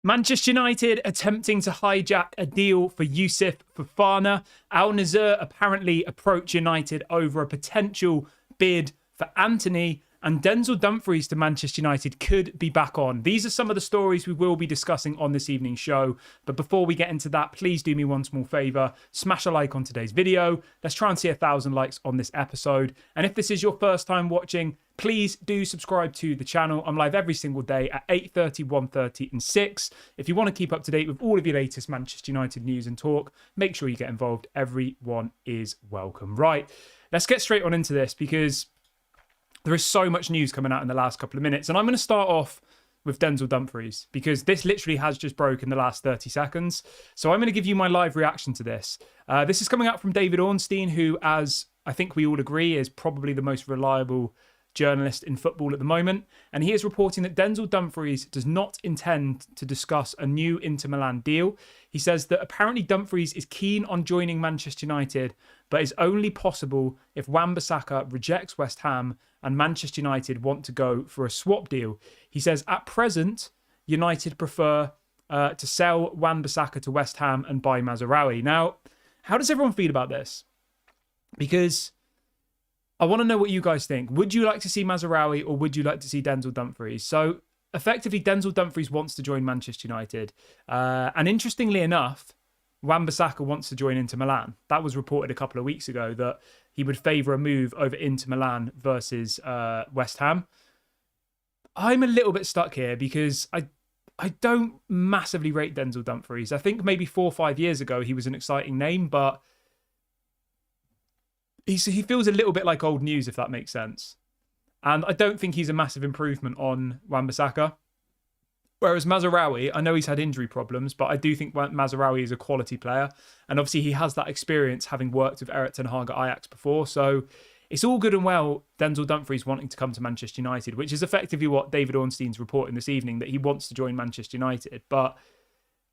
Manchester United attempting to hijack a deal for Youssouf Fofana. Al-Nassr apparently approach United over a potential bid for Antony, and Denzel Dumfries to Manchester United could be back on. These are some of the stories we will be discussing on this evening's show. But before we get into that, please do me one small favour. Smash a like on today's video. Let's try and see 1,000 likes on this episode. And if this is your first time watching, please do subscribe to the channel. I'm live every single day at 8:30, 1:30 and 6. If you want to keep up to date with all of your latest Manchester United news and talk, make sure you get involved. Everyone is welcome. Right, let's get straight on into this because there is so much news coming out in the last couple of minutes. And I'm going to start off with Denzel Dumfries because this literally has just broke in the last 30 seconds. So I'm going to give you my live reaction to this. This is coming out from David Ornstein, who, as I think we all agree, is probably the most reliable journalist in football at the moment. And he is reporting that Denzel Dumfries does not intend to discuss a new Inter Milan deal. He says that apparently Dumfries is keen on joining Manchester United, but is only possible if Wan-Bissaka rejects West Ham and Manchester United want to go for a swap deal. He says at present, United prefer to sell Wan-Bissaka to West Ham and buy Mazraoui. Now, how does everyone feel about this? Because I want to know what you guys think. Would you like to see Mazraoui or would you like to see Denzel Dumfries? So effectively, Denzel Dumfries wants to join Manchester United. And interestingly enough, Wan-Bissaka wants to join Inter Milan. That was reported a couple of weeks ago that he would favour a move over Inter Milan versus West Ham. I'm a little bit stuck here because I don't massively rate Denzel Dumfries. I think maybe 4 or 5 years ago he was an exciting name, but he feels a little bit like old news, if that makes sense. And I don't think he's a massive improvement on Wan-Bissaka. Whereas Mazraoui, I know he's had injury problems, but I do think Mazraoui is a quality player. And obviously he has that experience having worked with Erik ten Hag at Ajax before. So it's all good and well Denzel Dumfries wanting to come to Manchester United, which is effectively what David Ornstein's reporting this evening, that he wants to join Manchester United. But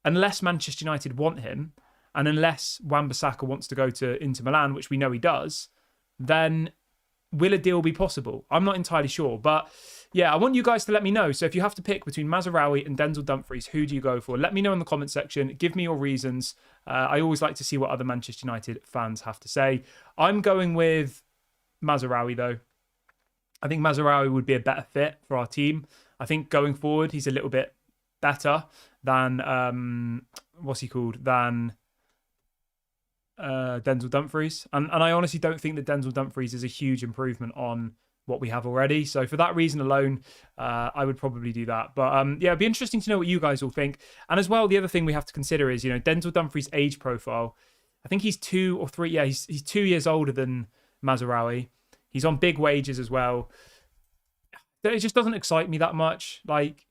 unless Manchester United want him, and unless Wan-Bissaka wants to go to Inter Milan, which we know he does, then will a deal be possible? I'm not entirely sure. But yeah, I want you guys to let me know. So if you have to pick between Mazraoui and Denzel Dumfries, who do you go for? Let me know in the comment section. Give me your reasons. I always like to see what other Manchester United fans have to say. I'm going with Mazraoui, though. I think Mazraoui would be a better fit for our team. I think going forward, he's a little bit better than, what's he called? Than Denzel Dumfries. And I honestly don't think that Denzel Dumfries is a huge improvement on what we have already. So for that reason alone, I would probably do that. But yeah, it'd be interesting to know what you guys all think. And as well, the other thing we have to consider is, Denzel Dumfries' age profile. I think he's 2 or 3. Yeah, he's 2 years older than Mazraoui. He's on big wages as well. It just doesn't excite me that much. Like,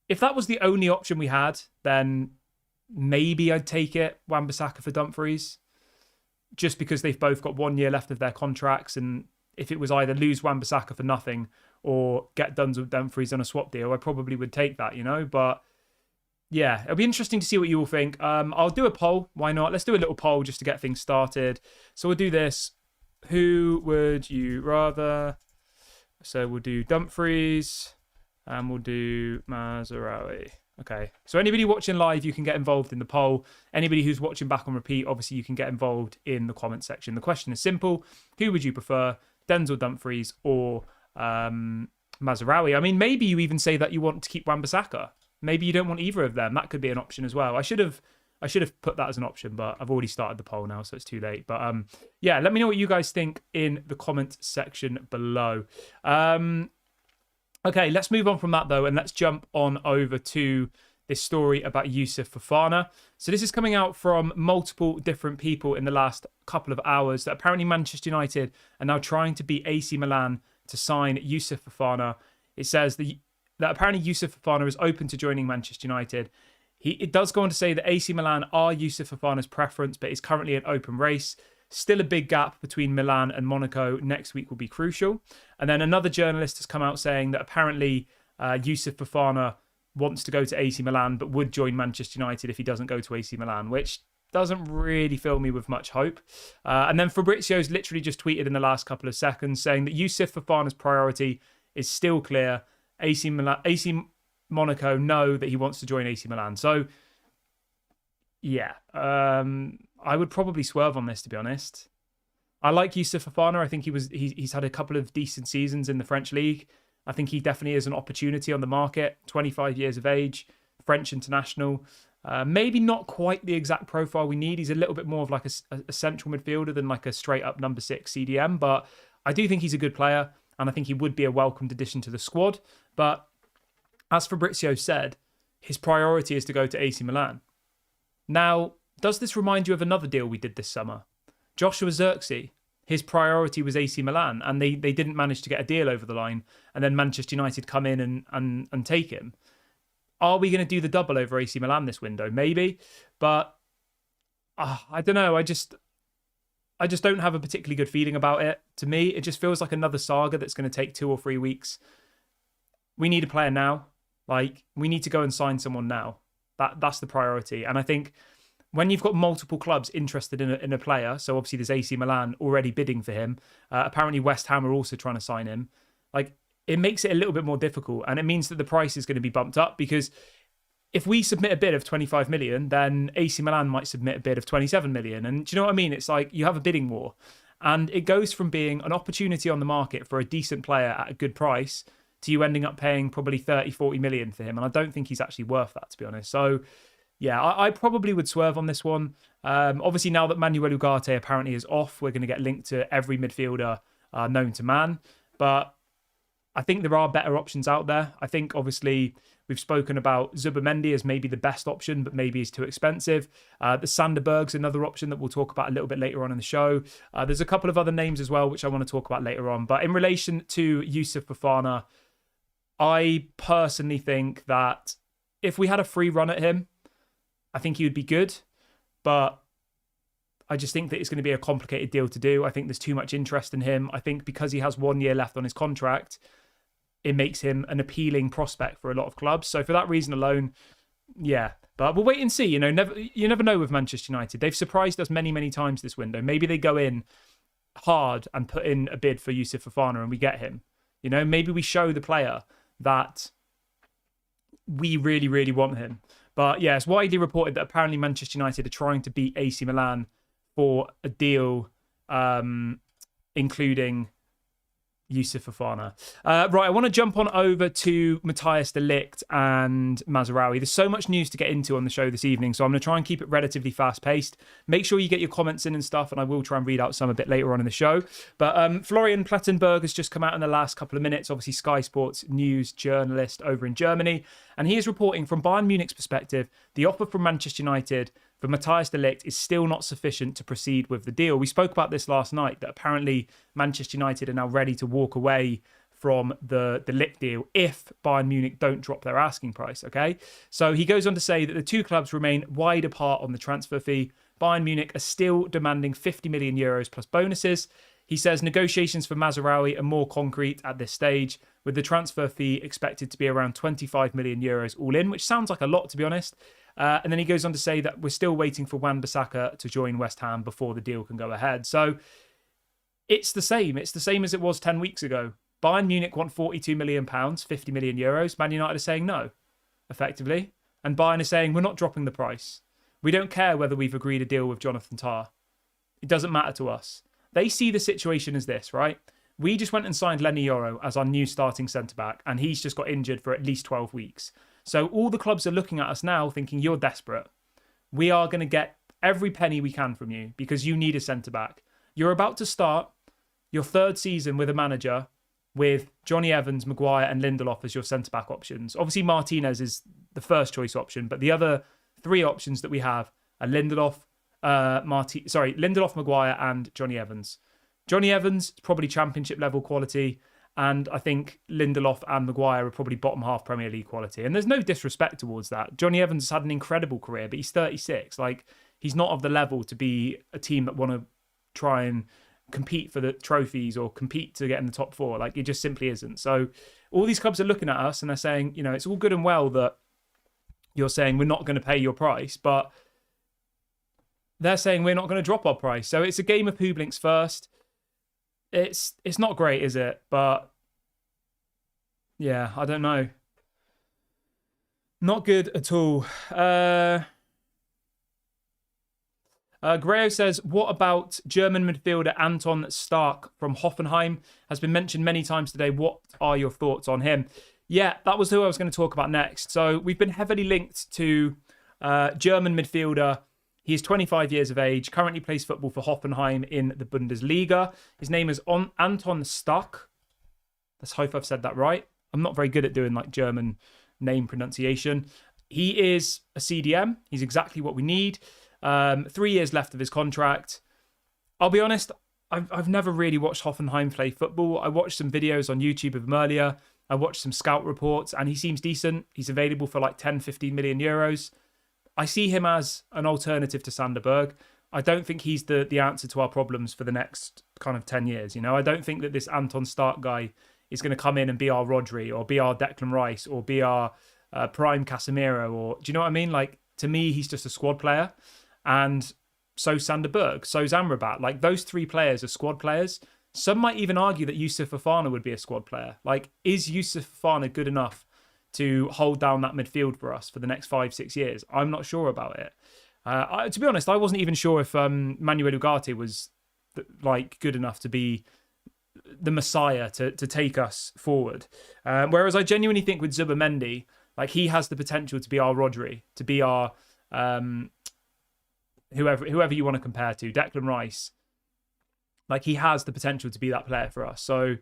if that was the only option we had, then maybe I'd take it, Wan-Bissaka for Dumfries, just because they've both got 1 year left of their contracts. And if it was either lose Wan-Bissaka for nothing or get Denzel Dumfries on a swap deal, I probably would take that, But yeah, it'll be interesting to see what you all think. I'll do a poll. Why not? Let's do a little poll just to get things started. So we'll do this. Who would you rather? So we'll do Dumfries and we'll do Mazraoui. Okay, so anybody watching live, you can get involved in the poll. Anybody who's watching back on repeat, obviously you can get involved in the comment section. The question is simple. Who would you prefer, Denzel Dumfries or Mazraoui? I mean, maybe you even say that you want to keep Wan-Bissaka. Maybe you don't want either of them. That could be an option as well. I should have put that as an option, but I've already started the poll now, so it's too late. But yeah, let me know what you guys think in the comment section below. Okay, let's move on from that, though, and let's jump on over to this story about Youssouf Fofana. So this is coming out from multiple different people in the last couple of hours, that apparently Manchester United are now trying to beat AC Milan to sign Youssouf Fofana. It says that apparently Youssouf Fofana is open to joining Manchester United. It does go on to say that AC Milan are Youssouf Fofana's preference, but it's currently an open race. Still a big gap between Milan and Monaco. Next week will be crucial. And then another journalist has come out saying that apparently Youssouf Fofana wants to go to AC Milan, but would join Manchester United if he doesn't go to AC Milan, which doesn't really fill me with much hope. And then Fabrizio's literally just tweeted in the last couple of seconds saying that Youssouf Fofana's priority is still clear. AC Monaco know that he wants to join AC Milan. So, yeah, I would probably swerve on this, to be honest. I like Youssouf Fofana. I think he's had a couple of decent seasons in the French league. I think he definitely is an opportunity on the market. 25 years of age, French international. Maybe not quite the exact profile we need. He's a little bit more of like a central midfielder than like a straight up number 6 CDM. But I do think he's a good player, and I think he would be a welcomed addition to the squad. But as Fabrizio said, his priority is to go to AC Milan. Now, does this remind you of another deal we did this summer? Joshua Zirkzee, his priority was AC Milan, and they didn't manage to get a deal over the line, and then Manchester United come in and take him. Are we going to do the double over AC Milan this window? Maybe, but I don't know. I just don't have a particularly good feeling about it. To me, it just feels like another saga that's going to take 2 or 3 weeks. We need a player now. Like, we need to go and sign someone now. That's the priority. And I think when you've got multiple clubs interested in a player, so obviously there's AC Milan already bidding for him. Apparently West Ham are also trying to sign him. Like, it makes it a little bit more difficult, and it means that the price is going to be bumped up, because if we submit a bid of 25 million, then AC Milan might submit a bid of 27 million. And do you know what I mean? It's like you have a bidding war, and it goes from being an opportunity on the market for a decent player at a good price to you ending up paying probably 30, 40 million for him. And I don't think he's actually worth that, to be honest. So yeah, I probably would swerve on this one. Obviously, now that Manuel Ugarte apparently is off, we're going to get linked to every midfielder known to man. But I think there are better options out there. I think, obviously, we've spoken about Zubamendi as maybe the best option, but maybe he's too expensive. The Sanderberg's another option that we'll talk about a little bit later on in the show. There's a couple of other names as well, which I want to talk about later on. But in relation to Youssouf Fofana, I personally think that if we had a free run at him, I think he would be good. But I just think that it's going to be a complicated deal to do. I think there's too much interest in him. I think because he has 1 year left on his contract, it makes him an appealing prospect for a lot of clubs. So for that reason alone, yeah. But we'll wait and see. You never know with Manchester United. They've surprised us many, many times this window. Maybe they go in hard and put in a bid for Youssouf Fofana and we get him. Maybe we show the player that we really, really want him. But yeah, it's widely reported that apparently Manchester United are trying to beat AC Milan for a deal, including Youssouf Fofana. Right, I want to jump on over to Matthias de Ligt and Mazraoui. There's so much news to get into on the show this evening, so I'm going to try and keep it relatively fast-paced. Make sure you get your comments in and stuff, and I will try and read out some a bit later on in the show. But Florian Plettenberg has just come out in the last couple of minutes, obviously Sky Sports news journalist over in Germany, and he is reporting from Bayern Munich's perspective, the offer from Manchester United for Matthias de Ligt is still not sufficient to proceed with the deal. We spoke about this last night, that apparently Manchester United are now ready to walk away from the Ligt deal if Bayern Munich don't drop their asking price, okay? So he goes on to say that the two clubs remain wide apart on the transfer fee. Bayern Munich are still demanding 50 million euros plus bonuses. He says negotiations for Mazraoui are more concrete at this stage, with the transfer fee expected to be around 25 million euros all in, which sounds like a lot, to be honest. And then he goes on to say that we're still waiting for Wan-Bissaka to join West Ham before the deal can go ahead. So it's the same. It's the same as it was 10 weeks ago. Bayern Munich want £42 million, 50 million euros. Man United are saying no, effectively. And Bayern is saying, we're not dropping the price. We don't care whether we've agreed a deal with Jonathan Tah. It doesn't matter to us. They see the situation as this, right? We just went and signed Lenny Yoro as our new starting centre-back, and he's just got injured for at least 12 weeks. So all the clubs are looking at us now thinking, you're desperate. We are going to get every penny we can from you because you need a centre-back. You're about to start your third season with a manager with Johnny Evans, Maguire and Lindelof as your centre-back options. Obviously, Martinez is the first choice option, but the other three options that we have are Lindelof, Maguire and Johnny Evans. Johnny Evans, probably championship level quality. And I think Lindelof and Maguire are probably bottom half Premier League quality. And there's no disrespect towards that. Johnny Evans has had an incredible career, but he's 36. Like, he's not of the level to be a team that want to try and compete for the trophies or compete to get in the top four. Like, it just simply isn't. So all these clubs are looking at us and they're saying, it's all good and well that you're saying we're not going to pay your price, but they're saying we're not going to drop our price. So it's a game of who blinks first. It's not great, is it? But yeah, I don't know. Not good at all. Grayo says, what about German midfielder Anton Stark from Hoffenheim? Has been mentioned many times today. What are your thoughts on him? Yeah, that was who I was going to talk about next. So we've been heavily linked to German midfielder. He is 25 years of age, currently plays football for Hoffenheim in the Bundesliga. His name is Anton Stark. Let's hope I've said that right. I'm not very good at doing like German name pronunciation. He is a CDM. He's exactly what we need. 3 years left of his contract. I'll be honest, I've never really watched Hoffenheim play football. I watched some videos on YouTube of him earlier. I watched some scout reports and he seems decent. He's available for like 10, 15 million euros. I see him as an alternative to Sander Berg. I don't think he's the answer to our problems for the next kind of 10 years. You know, I don't think that this Anton Stark guy is going to come in and be our Rodri or be our Declan Rice or be our prime Casemiro, or do you know what I mean? Like, to me, he's just a squad player. And so Sander Berg, so Amrabat. Like, those three players are squad players. Some might even argue that Youssouf Fofana would be a squad player. Like, is Youssouf Fofana good enough to hold down that midfield for us for the next 5-6 years? I'm not sure about it. To be honest, I wasn't even sure if Manuel Ugarte was like good enough to be the messiah to take us forward. Whereas I genuinely think with Zubimendi, like, he has the potential to be our Rodri, to be our whoever you want to compare to, Declan Rice. Like, he has the potential to be that player for us. So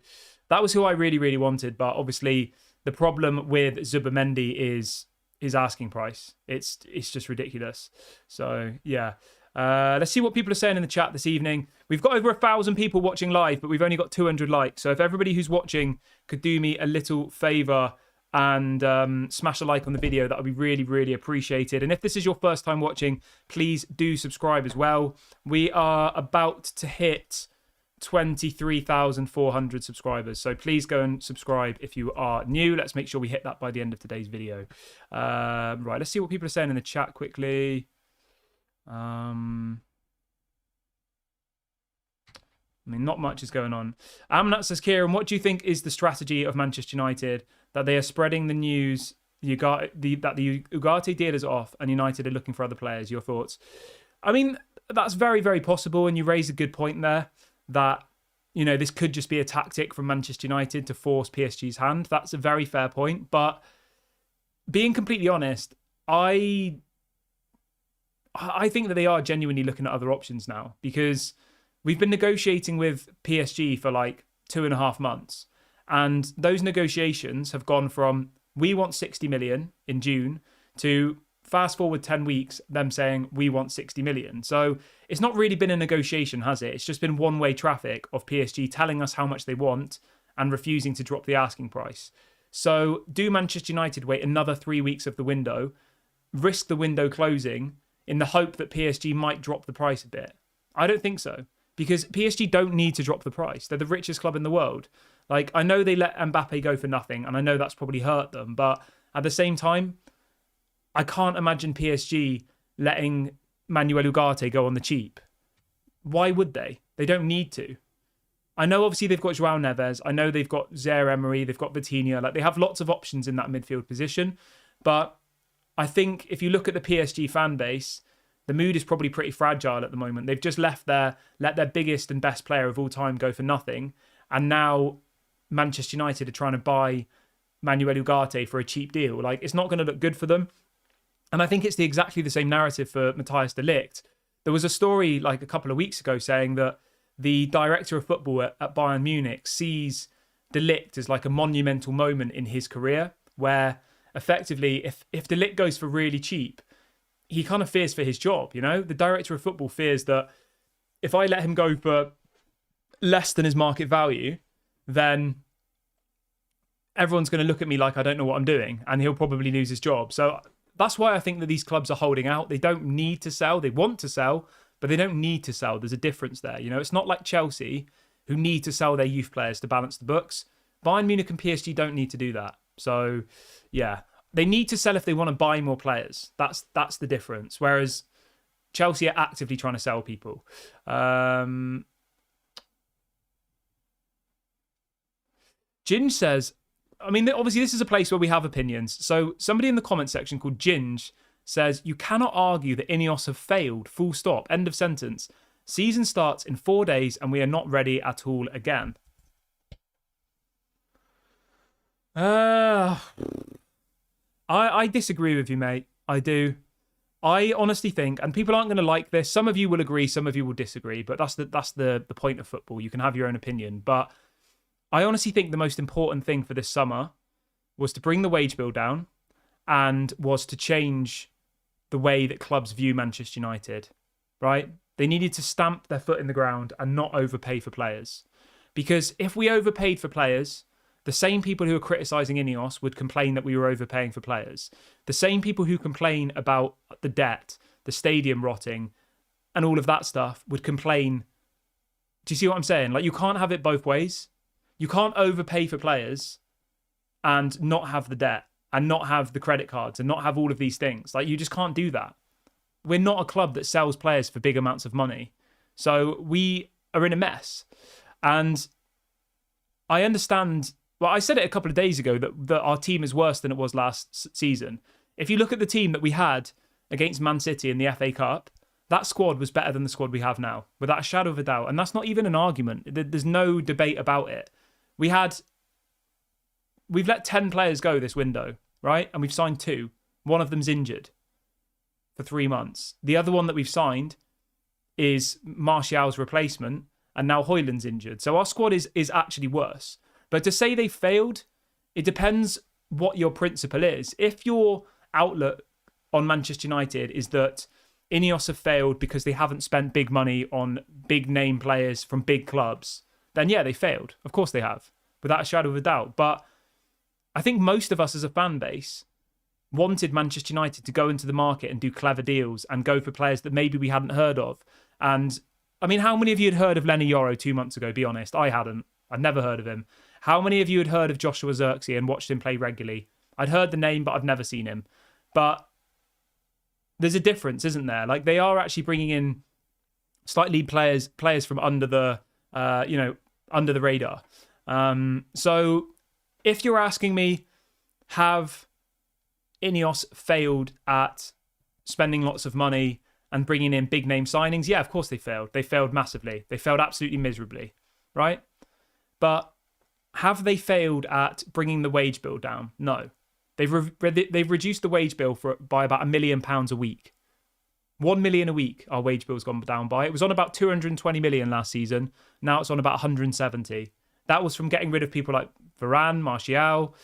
that was who I really, really wanted. But obviously, the problem with Zubimendi is his asking price. It's just ridiculous. So yeah. Let's see what people are saying in the chat this evening. We've got over 1,000 people watching live, but we've only got 200 likes. So if everybody who's watching could do me a little favor and smash a like on the video, that would be really, really appreciated. And if this is your first time watching, please do subscribe as well. We are about to hit 23,400 subscribers. So please go and subscribe if you are new. Let's make sure we hit that by the end of today's video. Right, let's see what people are saying in the chat quickly. I mean, not much is going on. Amnat says, Kieran, what do you think is the strategy of Manchester United, that they are spreading the news that the Ugarte deal is off and United are looking for other players? Your thoughts? I mean, that's very, very possible, and you raise a good point there that, you know, this could just be a tactic from Manchester United to force PSG's hand. That's a very fair point, but being completely honest, I think that they are genuinely looking at other options now, because we've been negotiating with PSG for like 2.5 months. And those negotiations have gone from, we want 60 million in June, to fast forward 10 weeks, them saying we want 60 million. So it's not really been a negotiation, has it? It's just been one-way traffic of PSG telling us how much they want and refusing to drop the asking price. So do Manchester United wait another 3 weeks of the window, risk the window closing in the hope that PSG might drop the price a bit? I don't think so, because PSG don't need to drop the price. They're the richest club in the world. Like, I know they let Mbappe go for nothing, and I know that's probably hurt them, but at the same time, I can't imagine PSG letting Manuel Ugarte go on the cheap. Why would they? They don't need to. I know obviously they've got João Neves. I know they've got Zaire-Emery. They've got Vitinha. Like, they have lots of options in that midfield position. But I think if you look at the PSG fan base, the mood is probably pretty fragile at the moment. They've just let their biggest and best player of all time go for nothing. And now Manchester United are trying to buy Manuel Ugarte for a cheap deal. Like, it's not going to look good for them. And I think it's exactly the same narrative for Matthijs de Ligt. There was a story like a couple of weeks ago saying that the director of football at Bayern Munich sees de Ligt as like a monumental moment in his career, where effectively if de Ligt goes for really cheap, he kind of fears for his job, you know? The director of football fears that if I let him go for less than his market value, then everyone's going to look at me like I don't know what I'm doing, and he'll probably lose his job. So that's why I think that these clubs are holding out. They don't need to sell. They want to sell, but they don't need to sell. There's a difference there. You know, it's not like Chelsea, who need to sell their youth players to balance the books. Bayern Munich and PSG don't need to do that. So, yeah, they need to sell if they want to buy more players. That's the difference. Whereas Chelsea are actively trying to sell people. Jin says, I mean, obviously, this is a place where we have opinions. So somebody in the comment section called Ginge says, you cannot argue that INEOS have failed, full stop, end of sentence. Season starts in 4 days and we are not ready at all again. I disagree with you, mate. I do. I honestly think, and people aren't going to like this, some of you will agree, some of you will disagree, but that's the point of football. You can have your own opinion. But I honestly think the most important thing for this summer was to bring the wage bill down and was to change the way that clubs view Manchester United, right? They needed to stamp their foot in the ground and not overpay for players. Because if we overpaid for players, the same people who are criticising INEOS would complain that we were overpaying for players. The same people who complain about the debt, the stadium rotting, and all of that stuff would complain. Do you see what I'm saying? Like, you can't have it both ways. You can't overpay for players and not have the debt and not have the credit cards and not have all of these things. Like, you just can't do that. We're not a club that sells players for big amounts of money. So we are in a mess. And I understand, well, I said it a couple of days ago that our team is worse than it was last season. If you look at the team that we had against Man City in the FA Cup, that squad was better than the squad we have now, without a shadow of a doubt. And that's not even an argument. There's no debate about it. We've let 10 players go this window, right? And we've signed 2. One of them's injured for 3 months. The other one that we've signed is Martial's replacement, and now Højlund's injured. So our squad is actually worse. But to say they failed, it depends what your principle is. If your outlook on Manchester United is that INEOS have failed because they haven't spent big money on big name players from big clubs, then yeah, they failed. Of course they have, without a shadow of a doubt. But I think most of us as a fan base wanted Manchester United to go into the market and do clever deals and go for players that maybe we hadn't heard of. And I mean, how many of you had heard of Lenny Yoro 2 months ago? Be honest, I hadn't. I'd never heard of him. How many of you had heard of Joshua Zirkzee and watched him play regularly? I'd heard the name, but I've never seen him. But there's a difference, isn't there? Like, they are actually bringing in slightly players from under the, under the radar. So if you're asking me, have INEOS failed at spending lots of money and bringing in big name signings? Yeah, of course they failed. They failed massively. They failed absolutely miserably, right? But have they failed at bringing the wage bill down? No. They've reduced the wage bill by about £1 million a week. 1 million a week our wage bill's gone down by. It was on about 220 million last season. Now it's on about 170. That was from getting rid of people like Varane, Martial,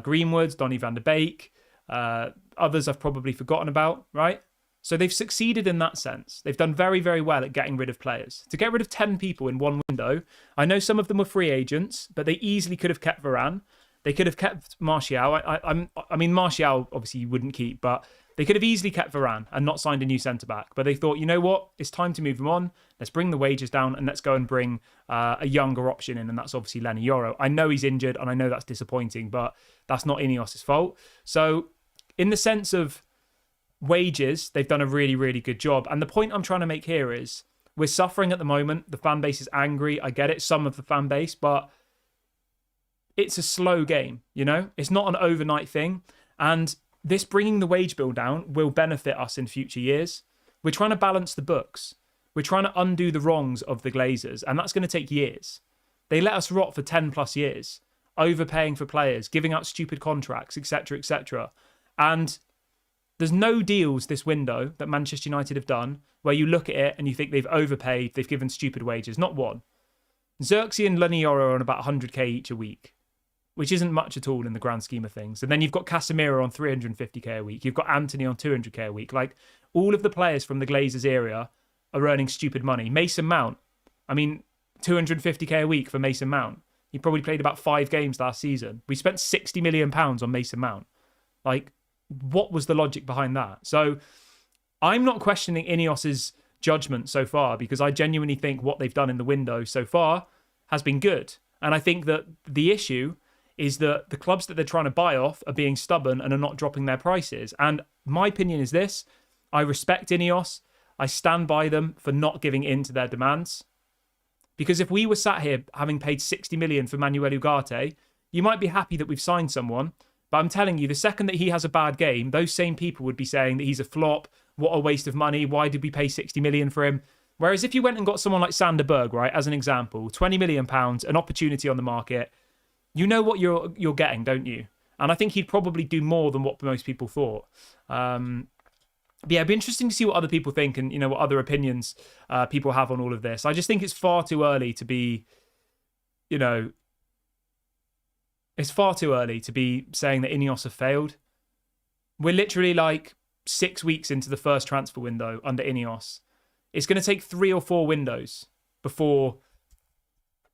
Greenwood, Donny van de Beek, others I've probably forgotten about, right? So they've succeeded in that sense. They've done very, very well at getting rid of players. To get rid of 10 people in one window, I know some of them were free agents, but they easily could have kept Varane. They could have kept Martial. I mean, Martial, obviously, you wouldn't keep, but they could have easily kept Varane and not signed a new centre-back. But they thought, you know what? It's time to move him on. Let's bring the wages down and let's go and bring a younger option in, and that's obviously Lenny Yoro. I know he's injured, and I know that's disappointing, but that's not INEOS's fault. So in the sense of wages, they've done a really, really good job. And the point I'm trying to make here is we're suffering at the moment. The fan base is angry. I get it, some of the fan base, but it's a slow game, you know? It's not an overnight thing. And this bringing the wage bill down will benefit us in future years. We're trying to balance the books. We're trying to undo the wrongs of the Glazers, and that's going to take years. They let us rot for 10 plus years, overpaying for players, giving out stupid contracts, etc., etc. And there's no deals this window that Manchester United have done where you look at it and you think they've overpaid, they've given stupid wages. Not one. Zirkzee and Lenny Yoro are on about 100k each a week, which isn't much at all in the grand scheme of things. And then you've got Casemiro on 350k a week. You've got Antony on 200k a week. Like, all of the players from the Glazers area are earning stupid money. Mason Mount, I mean, 250k a week for Mason Mount. He probably played about 5 games last season. We spent £60 million on Mason Mount. Like, what was the logic behind that? So I'm not questioning INEOS's judgment so far, because I genuinely think what they've done in the window so far has been good. And I think that the issue is that the clubs that they're trying to buy off are being stubborn and are not dropping their prices. And my opinion is this: I respect INEOS. I stand by them for not giving in to their demands. Because if we were sat here having paid 60 million for Manuel Ugarte, You might be happy that we've signed someone, but I'm telling you, the second that he has a bad game, those same people would be saying that he's a flop. What a waste of money. Why did we pay 60 million for him? Whereas if you went and got someone like Sander Berg, right, as an example, 20 million pounds, an opportunity on the market, you know what you're getting, don't you? And I think he'd probably do more than what most people thought. But yeah, it'd be interesting to see what other people think and, you know, what other opinions people have on all of this. I just think it's far too early to be, you know, it's far too early to be saying that INEOS have failed. We're literally like 6 weeks into the first transfer window under INEOS. It's going to take 3 or 4 windows before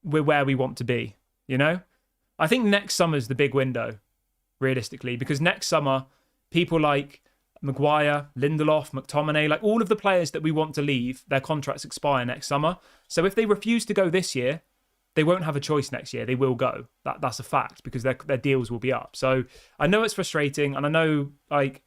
we're where we want to be, you know? I think next summer's the big window, realistically, because next summer, people like Maguire, Lindelof, McTominay, like all of the players that we want to leave, their contracts expire next summer. So if they refuse to go this year, they won't have a choice next year. They will go. That's a fact because their deals will be up. So I know it's frustrating, and I know, like,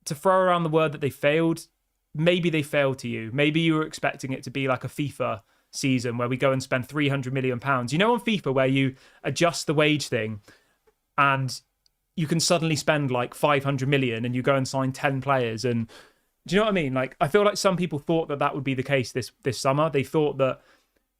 to throw around the word that they failed, maybe they failed to you. Maybe you were expecting it to be like a FIFA season where we go and spend £300 million. You know, on FIFA where you adjust the wage thing and you can suddenly spend like 500 million and you go and sign 10 players. And do you know what I mean? Like, I feel like some people thought that would be the case this summer. They thought that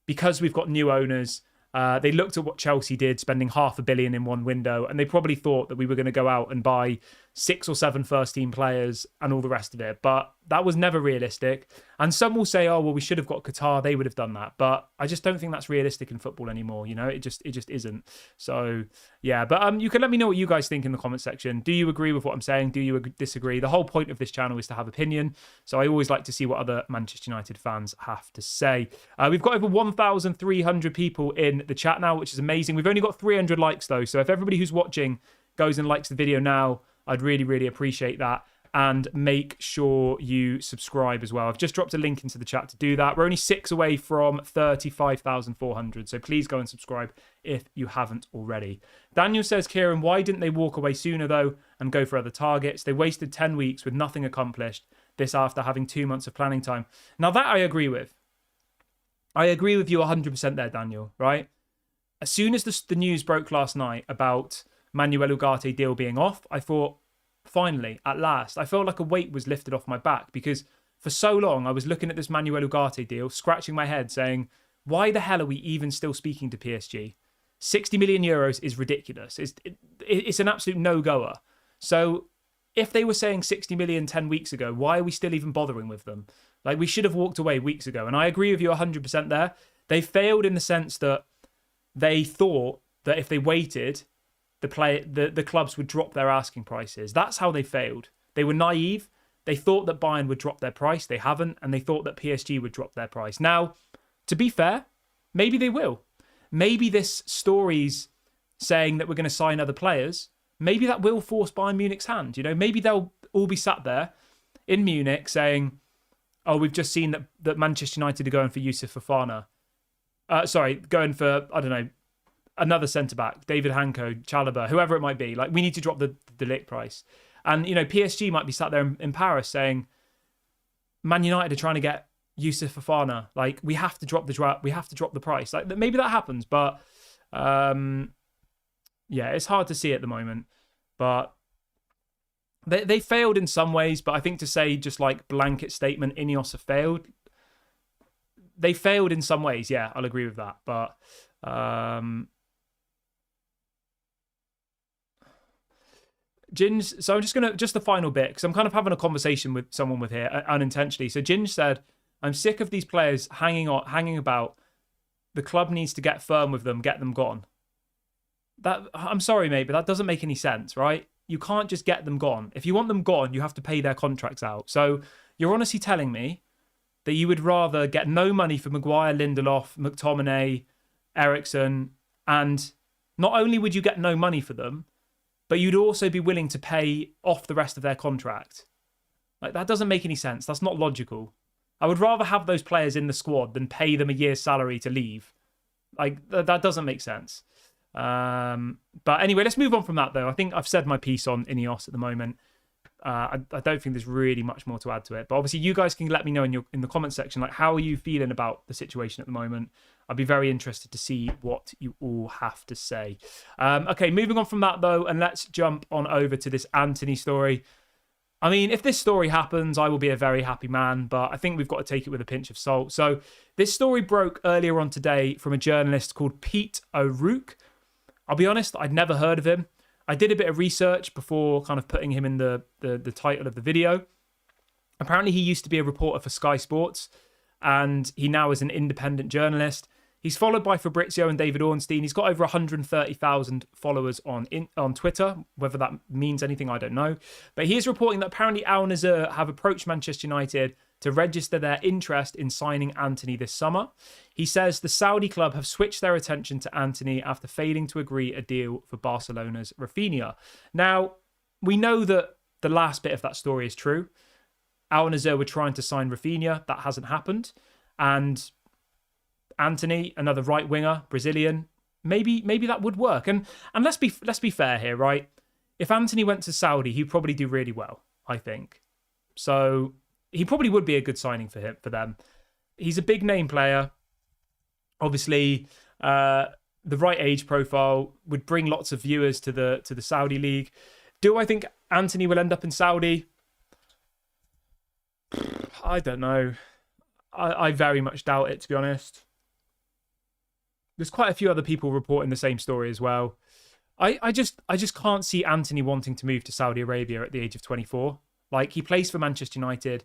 because we've got new owners, they looked at what Chelsea did, spending £500 million in one window, and they probably thought that we were going to go out and buy 6 or 7 first-team players and all the rest of it. But that was never realistic. And some will say, oh, well, we should have got Qatar. They would have done that. But I just don't think that's realistic in football anymore. You know, it just isn't. So, yeah. But you can let me know what you guys think in the comment section. Do you agree with what I'm saying? Do you disagree? The whole point of this channel is to have opinion. So I always like to see what other Manchester United fans have to say. We've got over 1,300 people in the chat now, which is amazing. We've only got 300 likes, though. So if everybody who's watching goes and likes the video now, I'd really, really appreciate that. And make sure you subscribe as well. I've just dropped a link into the chat to do that. We're only 6 away from 35,400. So please go and subscribe if you haven't already. Daniel says, Kieran, why didn't they walk away sooner, though, and go for other targets? They wasted 10 weeks with nothing accomplished. This after having 2 months of planning time. Now, that I agree with. I agree with you 100% there, Daniel, right? As soon as the news broke last night about Manuel Ugarte deal being off, I thought, finally, at last, I felt like a weight was lifted off my back because for so long I was looking at this Manuel Ugarte deal, scratching my head saying, why the hell are we even still speaking to PSG? 60 million euros is ridiculous. It's an absolute no-goer. So if they were saying 60 million 10 weeks ago, why are we still even bothering with them? Like, we should have walked away weeks ago. And I agree with you 100% there. They failed in the sense that they thought that if they waited, the clubs would drop their asking prices. That's how they failed. They were naive. They thought that Bayern would drop their price. They haven't. And they thought that PSG would drop their price. Now, to be fair, maybe they will. Maybe this story's saying that we're going to sign other players. Maybe that will force Bayern Munich's hand. You know, maybe they'll all be sat there in Munich saying, oh, we've just seen that Manchester United are going for Youssouf Fofana. Going for, I don't know, another centre-back, David Hanko, Chalobah, whoever it might be. Like, we need to drop the Ligt price. And, you know, PSG might be sat there in Paris saying, Man United are trying to get Youssouf Fofana. Like, we have to drop the price. Like, maybe that happens, but yeah, it's hard to see at the moment. But they failed in some ways, but I think to say just like blanket statement, INEOS have failed. They failed in some ways, yeah, I'll agree with that. But Ginge, so I'm just the final bit, because I'm kind of having a conversation with someone with here unintentionally. So Ginge said, I'm sick of these players hanging about. The club needs to get firm with them, get them gone. I'm sorry, mate, but that doesn't make any sense, right? You can't just get them gone. If you want them gone, you have to pay their contracts out. So you're honestly telling me that you would rather get no money for Maguire, Lindelof, McTominay, Eriksen, and not only would you get no money for them, but you'd also be willing to pay off the rest of their contract. Like, that doesn't make any sense. That's not logical. I would rather have those players in the squad than pay them a year's salary to leave. Like, that doesn't make sense. But anyway, let's move on from that, though. I think I've said my piece on INEOS at the moment. I don't think there's really much more to add to it. But obviously, you guys can let me know in the comment section, like, how are you feeling about the situation at the moment? I'd be very interested to see what you all have to say. Okay, moving on from that, though, and let's jump on over to this Antony story. I mean, if this story happens, I will be a very happy man, but I think we've got to take it with a pinch of salt. So this story broke earlier on today from a journalist called Pete O'Rourke. I'll be honest, I'd never heard of him. I did a bit of research before kind of putting him in the title of the video. Apparently, he used to be a reporter for Sky Sports, and he now is an independent journalist. He's followed by Fabrizio and David Ornstein. He's got over 130,000 followers on Twitter. Whether that means anything, I don't know. But he is reporting that apparently Al-Nassr have approached Manchester United to register their interest in signing Antony this summer. He says the Saudi club have switched their attention to Antony after failing to agree a deal for Barcelona's Rafinha. Now, we know that the last bit of that story is true. Al-Nassr were trying to sign Rafinha. That hasn't happened. And Antony, another right winger, Brazilian, maybe that would work. And let's be fair here, right? If Antony went to Saudi, he'd probably do really well, I think. So he probably would be a good signing for them. He's a big name player. Obviously, the right age profile would bring lots of viewers to the Saudi league. Do I think Antony will end up in Saudi? I don't know. I very much doubt it, to be honest. There's quite a few other people reporting the same story as well. I just can't see Antony wanting to move to Saudi Arabia at the age of 24. Like, he plays for Manchester United.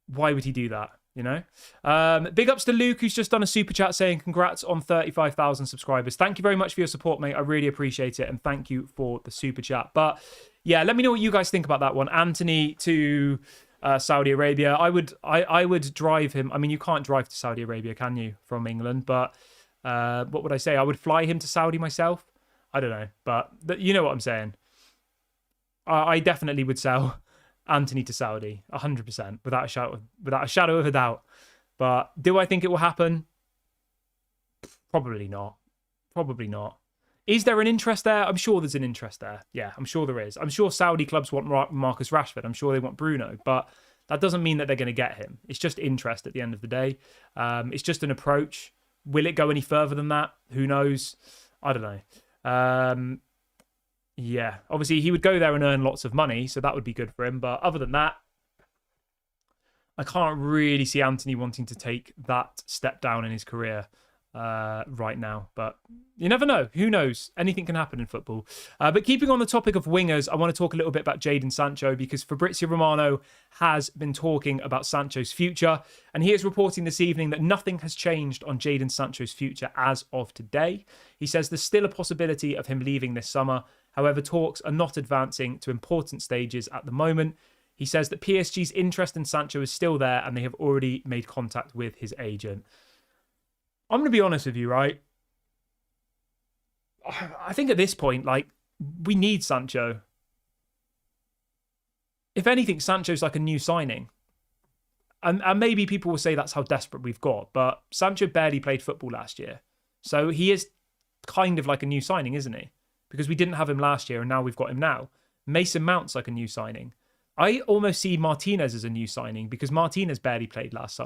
Why would he do that? You know? Big ups to Luke, who's just done a super chat saying congrats on 35,000 subscribers. Thank you very much for your support, mate. I really appreciate it. And thank you for the super chat. But yeah, let me know what you guys think about that one. Antony to Saudi Arabia. I would drive him. I mean, you can't drive to Saudi Arabia, can you, from England? But what would I say? I would fly him to Saudi myself. I don't know. But you know what I'm saying. I definitely would sell Antony to Saudi, 100%, without a shadow of a doubt. But do I think it will happen? Probably not. Probably not. Is there an interest there? I'm sure there's an interest there. Yeah, I'm sure there is. I'm sure Saudi clubs want Marcus Rashford. I'm sure they want Bruno. But that doesn't mean that they're going to get him. It's just interest at the end of the day. It's just an approach. Will it go any further than that? Who knows? I don't know. Yeah, obviously he would go there and earn lots of money, so that would be good for him. But other than that, I can't really see Antony wanting to take that step down in his career right now. But you never know. Who knows? Anything can happen in football. But keeping on the topic of wingers, I want to talk a little bit about Jadon Sancho, because Fabrizio Romano has been talking about Sancho's future. And he is reporting this evening that nothing has changed on Jadon Sancho's future as of today. He says there's still a possibility of him leaving this summer. However, talks are not advancing to important stages at the moment. He says that PSG's interest in Sancho is still there and they have already made contact with his agent. I'm going to be honest with you, right? I think at this point, like, we need Sancho. If anything, Sancho's like a new signing. And maybe people will say that's how desperate we've got, but Sancho barely played football last year. So he is kind of like a new signing, isn't he? Because we didn't have him last year and now we've got him now. Mason Mount's like a new signing. I almost see Martinez as a new signing because Martinez barely played last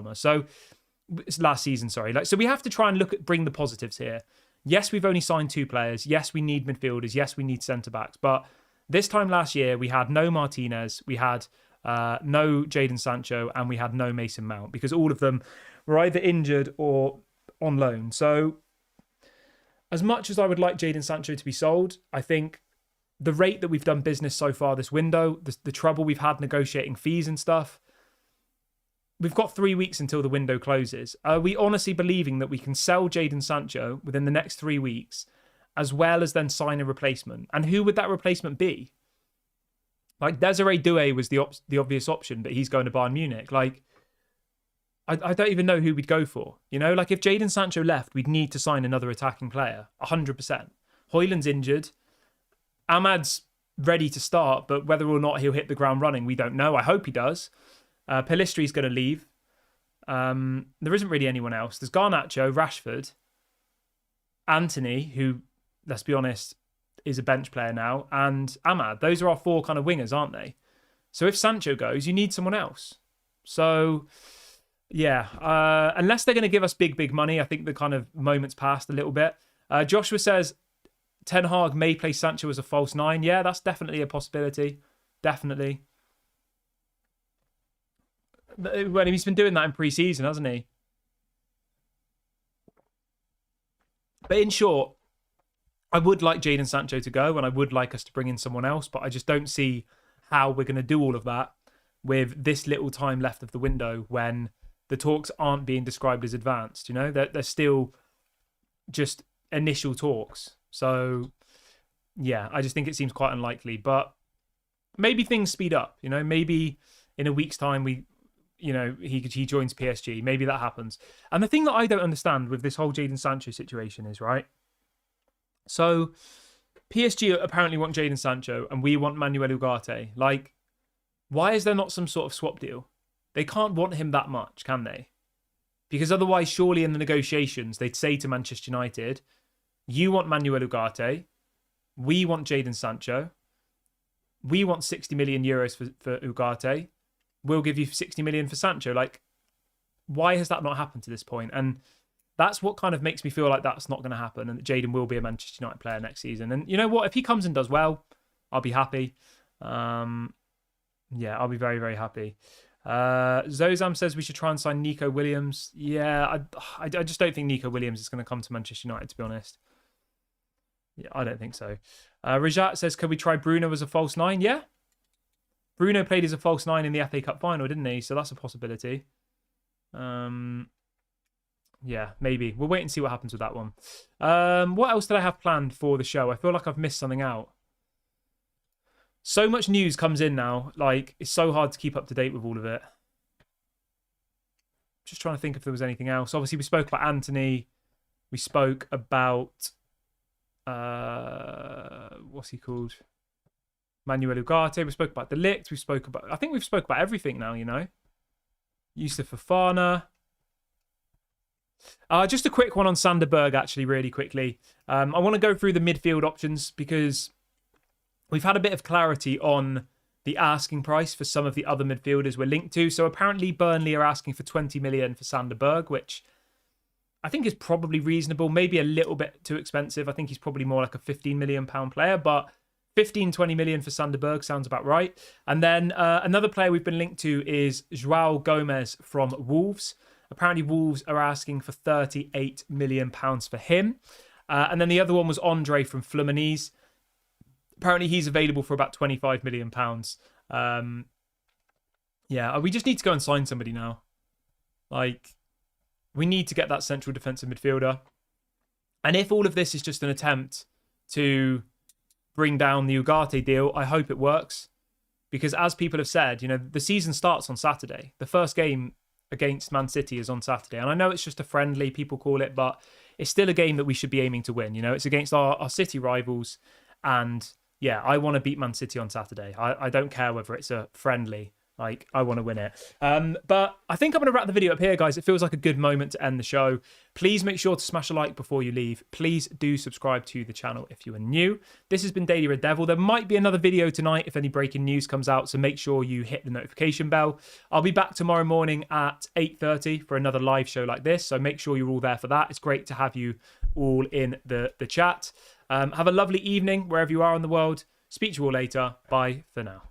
season, sorry. So we have to try and bring the positives here. Yes, we've only signed 2 players. Yes, we need midfielders. Yes, we need centre-backs. But this time last year, we had no Martinez, we had no Jadon Sancho, and we had no Mason Mount because all of them were either injured or on loan. So as much as I would like Jadon Sancho to be sold, I think the rate that we've done business so far this window, the trouble we've had negotiating fees and stuff, we've got 3 weeks until the window closes. Are we honestly believing that we can sell Jadon Sancho within the next 3 weeks, as well as then sign a replacement? And who would that replacement be? Like, Desiree Doué was the obvious option, but he's going to Bayern Munich. Like, I don't even know who we'd go for. You know, like if Jadon Sancho left, we'd need to sign another attacking player, 100%. Højlund's injured. Ahmad's ready to start, but whether or not he'll hit the ground running, we don't know. I hope he does. Pellistri's going to leave. There isn't really anyone else. There's Garnacho, Rashford, Antony, who, let's be honest, is a bench player now, and Ahmad. Those are our 4 kind of wingers, aren't they? So if Sancho goes, you need someone else. So, yeah, unless they're going to give us big money, I think the kind of moment's passed a little bit. Joshua says, Ten Hag may play Sancho as a false nine. Yeah, that's definitely a possibility. Definitely. Well, he's been doing that in pre-season, hasn't he? But in short, I would like Jadon Sancho to go, and I would like us to bring in someone else, but I just don't see how we're going to do all of that with this little time left of the window when the talks aren't being described as advanced. You know, they're still just initial talks. So, yeah, I just think it seems quite unlikely. But maybe things speed up. You know, maybe in a week's time he joins PSG. Maybe that happens. And the thing that I don't understand with this whole Jadon Sancho situation is, right, so PSG apparently want Jadon Sancho and we want Manuel Ugarte. Like, why is there not some sort of swap deal? They can't want him that much, can they? Because otherwise, surely in the negotiations, they'd say to Manchester United, you want Manuel Ugarte, we want Jadon Sancho, we want 60 million euros for Ugarte, we'll give you 60 million for Sancho. Like, why has that not happened to this point? And that's what kind of makes me feel like that's not going to happen and that Jadon will be a Manchester United player next season. And you know what? If he comes and does well, I'll be happy. Yeah, I'll be very, very happy. Zozam says we should try and sign Nico Williams. Yeah, I just don't think Nico Williams is going to come to Manchester United, to be honest. Yeah, I don't think so. Rajat says, could we try Bruno as a false nine? Yeah. Bruno played as a false nine in the FA Cup final, didn't he? So that's a possibility. Yeah, maybe. We'll wait and see what happens with that one. What else did I have planned for the show? I feel like I've missed something out. So much news comes in now. Like, it's so hard to keep up to date with all of it. Just trying to think if there was anything else. Obviously, we spoke about Antony. We spoke about... what's he called? Manuel Ugarte. We spoke about the Ligt. I think we've spoke about everything now, you know. Youssouf Fofana. Just a quick one on Sander Berge, actually, really quickly. I want to go through the midfield options because we've had a bit of clarity on the asking price for some of the other midfielders we're linked to. So apparently Burnley are asking for 20 million for Sander Berge, which I think is probably reasonable, maybe a little bit too expensive. I think he's probably more like a 15 million pound player, but 15, 20 million for Sander Berge sounds about right. And then another player we've been linked to is João Gomez from Wolves. Apparently Wolves are asking for 38 million pounds for him. And then the other one was Andre from Fluminense. Apparently he's available for about 25 million pounds. Yeah, we just need to go and sign somebody now. Like, we need to get that central defensive midfielder. And if all of this is just an attempt to bring down the Ugarte deal, I hope it works. Because as people have said, you know, the season starts on Saturday. The first game against Man City is on Saturday. And I know it's just a friendly, people call it, but it's still a game that we should be aiming to win. You know, it's against our City rivals. And yeah, I want to beat Man City on Saturday. I don't care whether it's a friendly. Like, I want to win it. But I think I'm going to wrap the video up here, guys. It feels like a good moment to end the show. Please make sure to smash a like before you leave. Please do subscribe to the channel if you are new. This has been Daily Red Devil. There might be another video tonight if any breaking news comes out, so make sure you hit the notification bell. I'll be back tomorrow morning at 8:30 for another live show like this, so make sure you're all there for that. It's great to have you all in the chat. Have a lovely evening wherever you are in the world. Speak to you all later. Bye for now.